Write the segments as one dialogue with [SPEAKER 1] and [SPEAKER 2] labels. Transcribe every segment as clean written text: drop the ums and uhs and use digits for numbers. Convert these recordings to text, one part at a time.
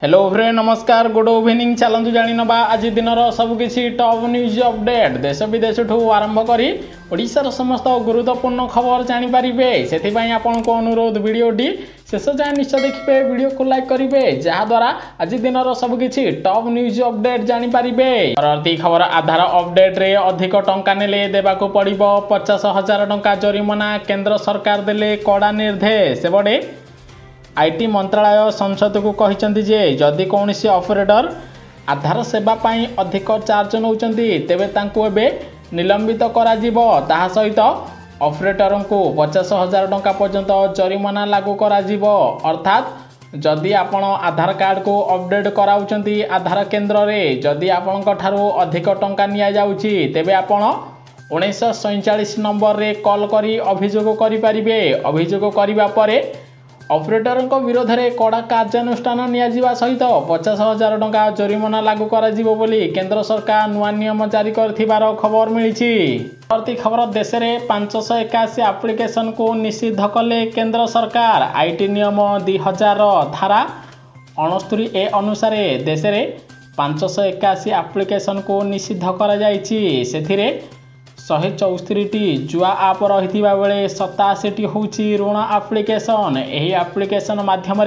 [SPEAKER 1] Hello friend नमस्कार good evening चलतु जानी नवा आज दिन सबकि टॉप न्यूज अपडेट देश विदेश ठू आरंभ करी ओडिशार समस्त गुरुत्वपूर्ण खबर जानीपारे से आपण को अनुरोध वीडियोटी शेष जाए निश्चय देखिए वीडियो को लाइक करेंगे जहाद्वारा आज दिन सबकि टॉप न्यूज अपडेट जानीपारे। परवर्ती खबर आधार अपडेट रे अधिक टंका नेले देबाको पड़िबो 50,000 टंका जरिमाना केंद्र सरकार देले कड़ा निर्देश। सेबडे आईटी मंत्रालय संसद को कहते जे जदि कौन ऑपरेटर आधार सेवा पाई अधिक चार्ज नौकरी तेबे तांको एबे निलंबित करा जिवो। ताहा सहित ऑपरेटर को 50,000 टंका पर्यंत जरिमाना लागू करा जिवो। अर्थात जदि आपण आधार कार्ड को अपडेट कराउचंती आधार केंद्र रे जदि आपणक ठारू अधिक टंका निया जाउची तेबे आपण 1947 नंबर रे कॉल करी अभियोग करि परिबे। अभियोग करिबा परे ऑपरेटर विरोध में कड़ा कार्यानुष्ठान नियाजिबा सहित 50,000 टंका जरिमाना लागू करा जिवो बोली केंद्र सरकार नुआ नियम जारी करथिबार खबर मिली। परवर्ती खबर देश में 581 एप्लिकेशन को निषिद्ध कले केंद्र सरकार। आईटी नियम 2000 धारा 69 ए अनुसार देश में 581 एप्लिकेशन को निषिद्ध करा जायछि। सेथिरे 164टी जुआ आप रही बेले 87टी हूँ ऋण आप्लिकेसन। यही आप्लिकेसन माध्यम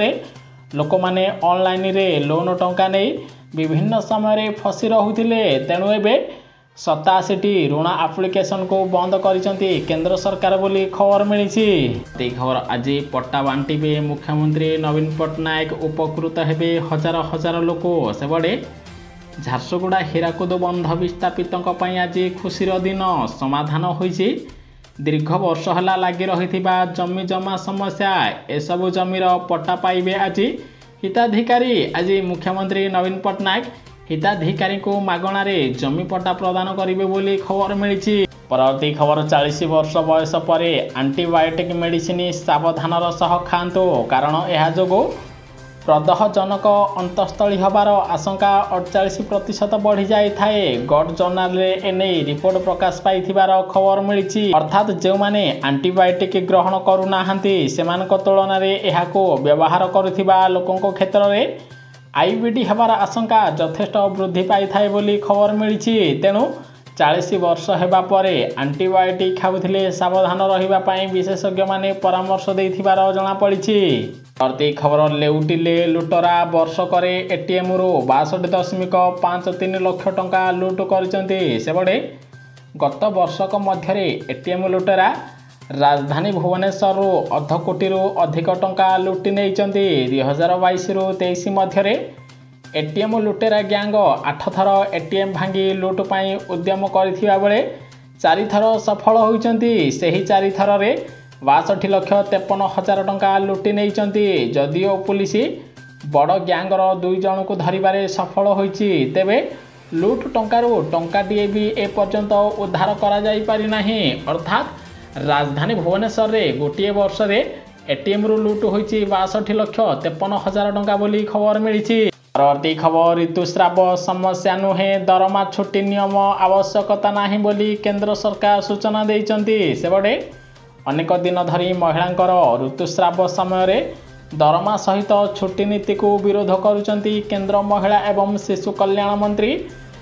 [SPEAKER 1] लोक मैंने ऑनलाइन रे लोन टंका नहीं विभिन्न समय फसी रोते तेणु एवं 87टी ऋण आप्लिकेसन को बंद करिसेंती केंद्र सरकार बोली खबर मिली। खबर आज पट्टा बांटे मुख्यमंत्री नवीन पट्टनायक उपकृत हेबे हजार हजार लोक। सेबड़े झारसुगुड़ा हीराकुद बंध विस्थापित आज खुशीर दिन समाधान होइछि। दीर्घ वर्ष है लगी रही जमी जमा समस्या एसबू जमीर पट्टा पाइबे आज हिताधिकारी। आज मुख्यमंत्री नवीन पट्टनायक हिताधिकारी को मागणार जमी पट्टा प्रदान करेंगे बोली खबर मिली। परवर्ती खबर 40 वर्ष बयस पर एंटीबायोटिक मेडिसिन सावधानर सह खातु कारण यह जो प्रदहजनक अंतस्थली हबार आशंका 48% बढ़ी जाए थाए। गड जर्नाल एने रिपोर्ट प्रकाश पाई खबर मिली। अर्थात जो माने एंटीबायोटिक ग्रहण करूना सेमानक तुलन में व्यवहार करुथिबा लोकंक क्षेत्र में आईबीडी हबार आशंका यथेष्ट वृद्धि पाई थाए बोली खबर मिली। तेणु 40 वर्ष हेबा परे एंटीबायोटिक खाउथिले सावधान रहिबा पई विशेषज्ञ माने परामर्श देथिबार जणा पड़िछि। परवर्ती खबर लेउटिले लुटरा वर्षक एटीएम रु 62.53 लाख टंका लुट करचंती। सेबडे गत वर्षक मध्य एटीएम लुटेरा राजधानी भुवनेश्वर रु 1.5 कोटी रु अधिक टंका लुटि नैचंती। 2022 रु 23 मध्य एटीएम लुटेरा गैंग 8 थर एटीएम भांगी लुट पाई उद्यम करथिबा बेले 4 थर सफल होइचंती। सेही 4 थर रे 62,53,000 टंका लुटि नैचंती। जदिओ पुलिस बड़ गैंगर 2 जन को धरिबारे सफल होइछि तेबे लुट टंकारु टंकाटिए भी ए पर्यंत उद्धार करा जाई पारि नाही। अर्थात राजधानी भुवनेश्वर रे गोटे वर्ष रे एटीएम रु लुट होइछि 62,53,000 टंका बोली खबर मिली। परवर्ती खबर ऋतुस्राव समस्या नुहे दरमा छुट्टी नियम आवश्यकता नाही बोली केंद्र सरकार सूचना देइचंती। सेबडे अनेक दिन धरी महिलांकर ऋतुस्राव समय दरमा सहित छुट्टी नीति को विरोध करुचंती केंद्र महिला एवं शिशु कल्याण मंत्री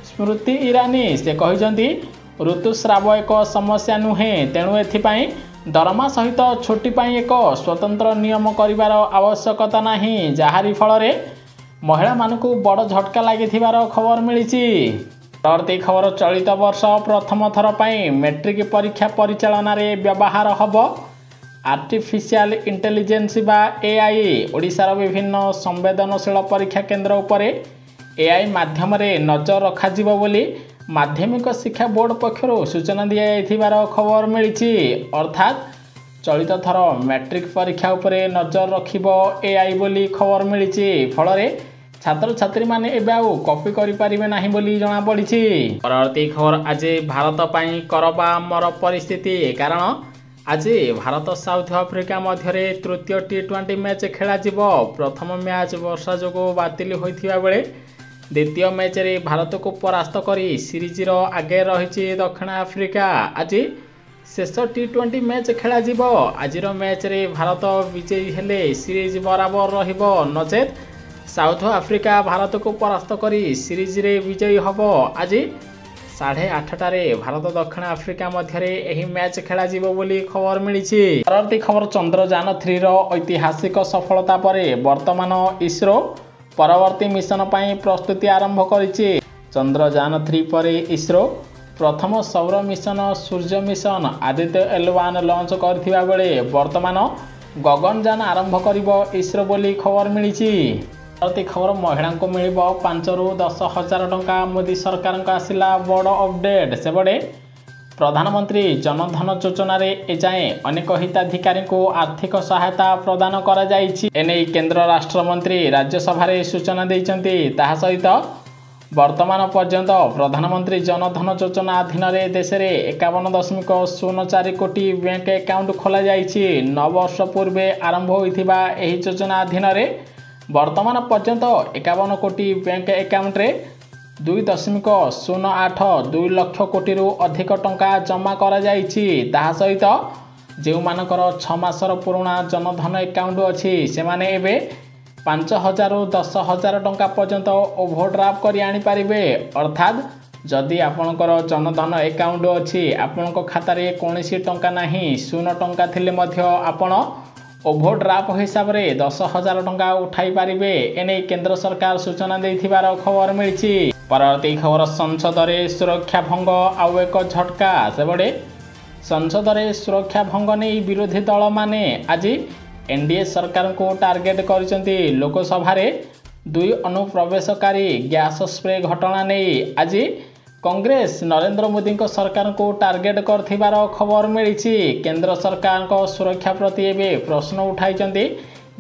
[SPEAKER 1] स्मृति ईरानी। से कहते ऋतुस्राव एक समस्या नुहे तेणु एथिपाई दरमा सहित छुट्टी पाई एक स्वतंत्र नियम करिवार आवश्यकता नाही जहारी फल महिला मानकु बड़ झटका लगी खबर मिली। परवर्ती खबर चलित वर्ष प्रथम थर पर मैट्रिक परीक्षा परिचालन रे व्यवहार हब आर्टिफिशियल इंटेलिजेंस बा एआई। ओडिशार विभिन्न संवेदनशील परीक्षा केंद्र उपर एआई माध्यम नजर रखाजिबो बोली माध्यमिक शिक्षा बोर्ड पक्षर सूचना दी खबर मिली। अर्थात चलित थर मैट्रिक परीक्षा उपरे नजर रखिबो एआई बोली खबर मिली। फल छात्र छात्री माने एबे आउ कॉपी करि परिबे नाही बोली जणा पड़िछि। परवर्ती खबर आज भारत पई करबा मर परिस्थिति कारण आज भारत साउथ अफ्रिका मध्य तृतीय टी20 मैच खेला जिवो। प्रथम मैच वर्षा जोगो बातिल होइथिबा बेले द्वितीय मैच रे भारत को परास्त करी सीरीज रो आगे रहिछि दक्षिण अफ्रिका। आज शेष टी20 मैच खेला जिवो। आजिर मैच रे भारत विजयी हेले सीरीज बराबर रहिबो नचेत साउथ आफ्रिका भारत को परास्त करी सीरीज रे विजयी हब। आज 8:30 भारत दक्षिण आफ्रिका मध्य यह मैच खेला बोली खबर मिली। परवर्ती खबर चंद्रयान 3 रो ऐतिहासिक सफलता पर वर्तमान इसरो परवर्ती मिशन पर प्रस्तुति आरंभ करिछि। चंद्रयान 3 पर इसरो प्रथम सौर मिशन सूर्य मिशन आदित्य L1 लॉन्च करथिबा बेले वर्तमान गगनयान आरंभ करिबो इसरो बोली खबर मिली। परवर्ती खबर महिला को मिल 5 ରୁ 10 हजार टंका मोदी सरकार का आसला बड़ अपडेट। सेबड़े प्रधानमंत्री जनधन योजना रे एजाए अनेक हिताधिकारी को आर्थिक सहायता प्रदान करा जाइछि। एने केंद्र राष्ट्र मंत्री राज्यसभा रे सूचना दैछन्ति। ताहा सहित वर्तमान पर्यंत प्रधानमंत्री जनधन योजना अधीन रे देश रे 51.04 कोटी बैंक अकाउंट खोला जाइछि। 9 वर्ष पूर्वे आरंभ होइथिबा एही योजना अधीन रे वर्तमान पर्यंत 51 कोटी बैंक अकाउंट रे 2.082 लाख कोटी रु अधिक टंका जमा करा जाइछि। ताहा सहित जेउ मानकर 6 मासर पुराना जनधन अकाउंट अछि से माने एबे 5,000 ରୁ 10,000 टंका पर्यंत ओवरड्राफ्ट करी आनी पारिबे। अर्थात जदि आपणकर जनधन अकाउंट अछि आपणक खाता रे कोनोसी टंका नाही 0 टंका थिले मध्य आपण ओवरड्राफ्ट हिसाब रे 10,000 टंका उठाई पारिबे। एने केंद्र सरकार सूचना देथिबार खबर मिलिछि। परवर्ती खबर संसद रे सुरक्षा भंग आउ एक झटका। सेबडे संसद रे सुरक्षा भंग नै विरोधी दल माने आज एनडीए सरकार को टार्गेट करिसेंती। लोकसभा रे 2 अनुप्रवेशकारी गैस स्प्रे घटना नै आज कांग्रेस नरेंद्र मोदी को सरकार को टार्गेट करथिबार खबर मिलिछि। केंद्र सरकार को सुरक्षा प्रति एबे प्रश्न उठाइचंती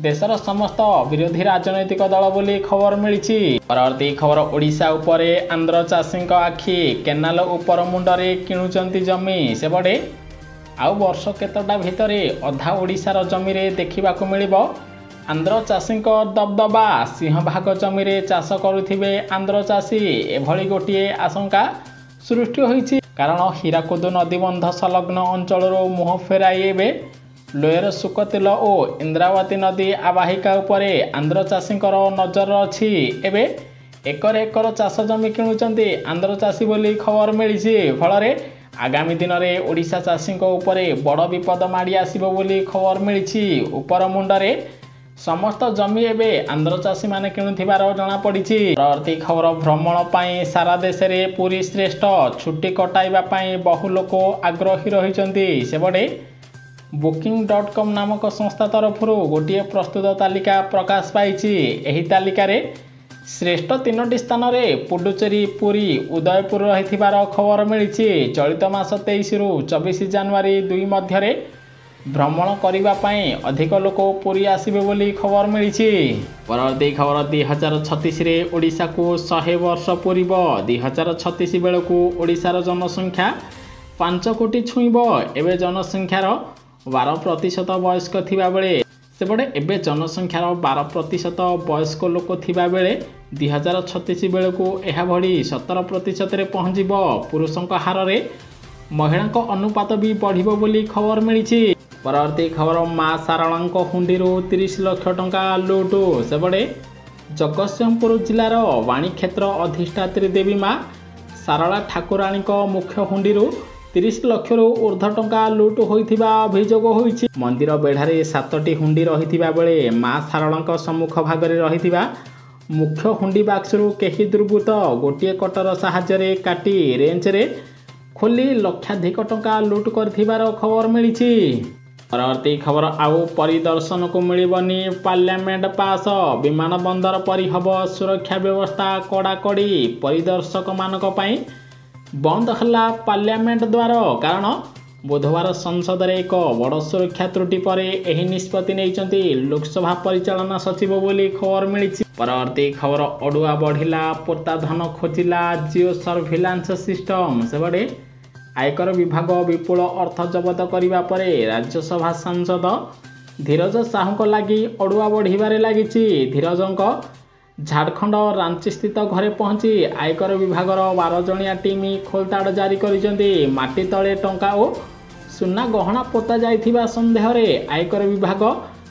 [SPEAKER 1] देशर समस्त विरोधी राजनैतिक दल बोली खबर मिलिछि। परवर्ती खबर ओडिशा उपरे आंध्र चाषी आखि केनाल उपर मुंडरे किणुचंती जमी। सेबडे आउ वर्ष केतटा भितरे अधा ओडिशार जमी रे देखिबाकू मिलिबो आंध्र चाषी दबदबा। सिंहभाग जमी रे चाष करुथिबे आंध्र चाषी एभली गोटिए आशंका सृष्टि होइछि। कारण हीराकुद नदीबंध संलग्न अंचल मुह फेराई एबे लोयर सुकतिल और इंद्रावती नदी आवाहिका उपरे आंध्र चाषी नजर अछि। एबे एकर एकर चाष जमी किणुचंती आंध्र चाषी बोली खबर मिलिछि। फलरे आगामी दिन में ओडिशा चाषी उपरे बड़ विपद माड़ी आसिबो बोली खबर मिलिछि। उपर मुंडरे समस्त जमी एबे आंध्र चाषी माने किणुथिबार जणा पड़िछि। परवर्ती खबर भ्रमण पाई सारा देश रे पुरी श्रेष्ठ छुट्टी कटाइबा पाई बहु लोक आग्रही रहिचंती। सेबडे booking.com नामक संस्था तरफ गोटे प्रस्तुत तालिका प्रकाश पाइछि। एही तालिका रे श्रेष्ठ 3टी स्थान में पुडुचेरी पुरी उदयपुर रहिथिबार खबर मिलिछि। चलित मास 23 ରୁ 24 जनवरी 2 मध्य भ्रमण करने अधिक लोक पुरी आसिबे बोली खबर मिलिछि। परवर्ती खबर 2036 रे ओडिशा को 100 वर्ष पूर्व 2036 बेलू ओडिशार जनसंख्या 5 कोटी छुईब। एबे जनसंख्यार 12% वयस्क थिबा बेले सेबडे एबे जनसंख्यार 12% वयस्क लोक थिबा बेले 2036 बेलू यह भली 17% रे पहुँचब। पुरुषों हार रे महिला अनुपात भी बढ़िबो बोली खबर मिलिछि। परवर्ती खबर माँ सारला हुंडी 30 लाख टंका लुट। सेबडे जगतसिंहपुर जिलार वाणी क्षेत्र अधिष्ठात्री देवी माँ सारला ठाकुराणी मुख्य हुंडी 30 लाख रु ऊर्ध्व टंका लुट होइथिबा अभियोग होइछि। मंदिर बेढ़ारे 7टी हुंडी रहिथिबा बेले माँ सारला सम्मुख भागरे रहिथिबा मुख्य हुंडी बाक्सरू केही दुर्बृत्त गोटे कटर साहाय्य काटी रेंज रे खोली लक्षाधिक टंका लुट करथिबार खबर मिलिछि। परवर्ती खबर आउ परिदर्शन को मिलबनी पार्लियामेंट पास। विमान बंदर परि हब सुरक्षा व्यवस्था कड़ाकड़ी। परिदर्शक मानक पई बंद हला पार्लियामेंट द्वार। कारण बुधवार संसद रे एक बड़ सुरक्षा त्रुटि पर एही निष्पत्ति नैचंती लोकसभा परिचालना सचिव बोली खबर मिलिछि। परवर्ती खबर अडुआ बढ़िला पोता धन खोजिला जियो सर्भिलांस सिस्टम। सेबडे आयकर विभाग विपुल अर्थ जबत करने पर राज्यसभा सांसद धीरज साहू लगी अड़ुआ बढ़िबारे लागिछि। धीरजंक झारखंड रांची स्थित घरे पहुंची आयकर विभाग 12 जणिया टीम खोलताड़ जारी करिसेंती। माटी तले टंका और सुना गहना पोता जाइथिबा संदेह रे आयकर विभाग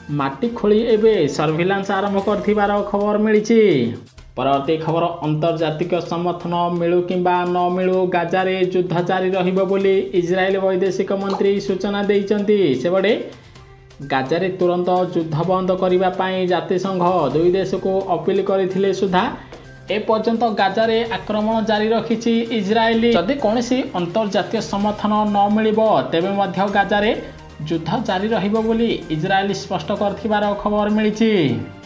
[SPEAKER 1] ମାଟି ଖୋଳି ଏବେ ସର୍ଭିଲାନ୍ସ ଆରମ୍ଭ କରିଥିବାର ଖବର ମିଳିଛି। ପରବର୍ତ୍ତୀ ଖବର, ଆନ୍ତର୍ଜାତିକ ସମର୍ଥନ ମିଳୁ କିମ୍ବା ନ ମିଳୁ ଗାଜାରେ ଯୁଦ୍ଧ ଜାରି ରହିବ ବୋଲି ଇସ୍ରାଏଲ ବୈଦେଶିକ ମନ୍ତ୍ରୀ ସୂଚନା ଦେଇଛନ୍ତି। ସେପଟେ ଗାଜାରେ ତୁରନ୍ତ ଯୁଦ୍ଧ ବନ୍ଦ କରିବା ପାଇଁ ଜାତିସଂଘ ଦୁଇ ଦେଶକୁ ଅପିଲ କରିଥିଲେ ସୁଦ୍ଧା ଏପର୍ଯ୍ୟନ୍ତ ଗାଜାରେ ଆକ୍ରମଣ ଜାରି ରଖିଛି ଇସ୍ରାଏଲ। ଯଦି କୌଣସି ଅନ୍ତର୍ଜାତୀୟ ସମର୍ଥନ ନ ମିଳିବ ତେବେ ମଧ୍ୟ ଗାଜାରେ ଯୁଦ୍ଧ ଜାରି ରହିବ ବୋଲି ଇସ୍ରାଏଲ ସ୍ପଷ୍ଟ କରିଥିବାର ଖବର ମିଳିଛି।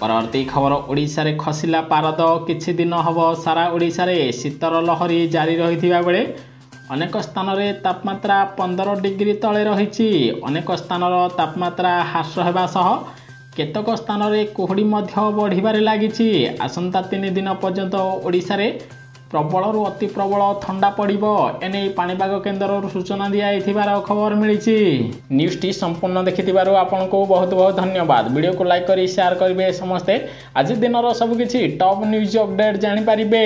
[SPEAKER 1] ପରବର୍ତ୍ତୀ ଖବର, ଓଡ଼ିଶାରେ ଖସିଲା ପାରଦ। କିଛି ଦିନ ହେବ ସାରା ଓଡ଼ିଶାରେ ଶୀତର ଲହରୀ ଜାରି ରହିଥିବା ବେଳେ ଅନେକ ସ୍ଥାନରେ ତାପମାତ୍ରା 15 ଡିଗ୍ରୀ ତଳେ ରହିଛି। ଅନେକ ସ୍ଥାନର ତାପମାତ୍ରା ହ୍ରାସ ହେବା ସହ କେତେକ ସ୍ଥାନରେ କୁହୁଡ଼ି ମଧ୍ୟ ବଢ଼ିବାରେ ଲାଗିଛି। ଆସନ୍ତା 3 ଦିନ ପର୍ଯ୍ୟନ୍ତ ଓଡ଼ିଶାରେ ପ୍ରବଳରୁ ଅତି ପ୍ରବଳ ଥଣ୍ଡା ପଡ଼ିବ। ଏନେଇ ପାଣିପାଗ କେନ୍ଦ୍ରରୁ ସୂଚନା ଦିଆଯାଇଥିବାର ଖବର ମିଳିଛି। ନ୍ୟୁଜ୍ଟି ସମ୍ପୂର୍ଣ୍ଣ ଦେଖିଥିବାରୁ ଆପଣଙ୍କୁ ବହୁତ ବହୁତ ଧନ୍ୟବାଦ। ଭିଡ଼ିଓକୁ ଲାଇକ୍ କରି ସେୟାର କରିବେ ସମସ୍ତେ। ଆଜି ଦିନର ସବୁକିଛି ଟପ୍ ନ୍ୟୁଜ୍ ଅପଡେଟ୍ ଜାଣିପାରିବେ।